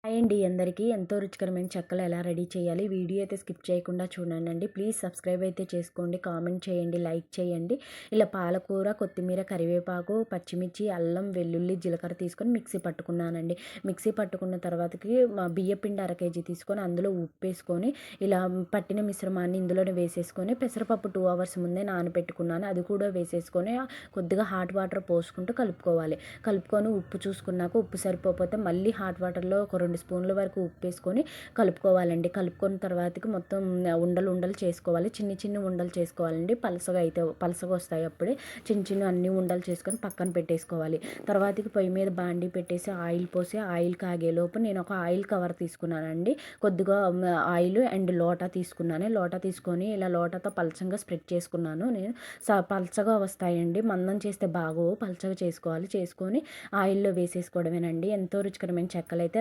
Hi అండి అందరికీ. ఎంతో రుచికరమైన చెక్కలు ఎలా రెడీ చేయాలి వీడియో అయితే స్కిప్ చేయకుండా చూడండి. ప్లీజ్ సబ్స్క్రైబ్ అయితే చేసుకోండి, కామెంట్ చేయండి, లైక్ చేయండి. ఇలా పాలకూర, కొత్తిమీర, కరివేపాకు, పచ్చిమిర్చి, అల్లం, వెల్లుల్లి, జీలకర్ర తీసుకొని మిక్సీ పట్టుకున్నానండి. మిక్సీ పట్టుకున్న తర్వాతకి బియ్యపిండి 1 కేజీ తీసుకొని అందులో ఉప్పు వేసుకొని ఇలా పట్టిన మిశ్రమాన్ని ఇందులోనే వేసేసుకొని పెసరపప్పు 2 అవర్స్ ముందే నానబెట్టుకున్నాను, అది కూడా వేసేసుకొని కొద్దిగా హాట్ వాటర్ పోసుకుంటూ కలుపుకోవాలి. కలుపుకొని ఉప్పు చూసుకున్నాక ఉప్పు సరిపోతే మళ్ళీ హాట్ వాటర్లో ఒక 2 స్పూన్ల వరకు ఉప్పు వేసుకొని కలుపుకోవాలండి. కలుపుకున్న తర్వాతకి మొత్తం ఉండలు ఉండలు చేసుకోవాలి. చిన్ని చిన్ని ఉండలు చేసుకోవాలండి. పలసగా వస్తాయి అప్పుడే. చిన్న అన్ని ఉండలు చేసుకొని పక్కన పెట్టేసుకోవాలి. తర్వాతకి పొయ్యి మీద బాండీ పెట్టేసి ఆయిల్ పోసి ఆయిల్ కాగేలోపు నేను ఒక ఆయిల్ కవర్ తీసుకున్నానండి. కొద్దిగా ఆయిల్ అండ్ లోటా తీసుకున్నాను. లోటా తీసుకొని ఇలా లోటాతో పలచంగా స్ప్రెడ్ చేసుకున్నాను. నేను పలచగా వస్తాయండి, మందం చేస్తే బాగోవు, పలచగా చేసుకోవాలి. చేసుకొని ఆయిల్లో వేసేసుకోవడమేనండి. ఎంతో రుచికరమైన చెక్కలు అయితే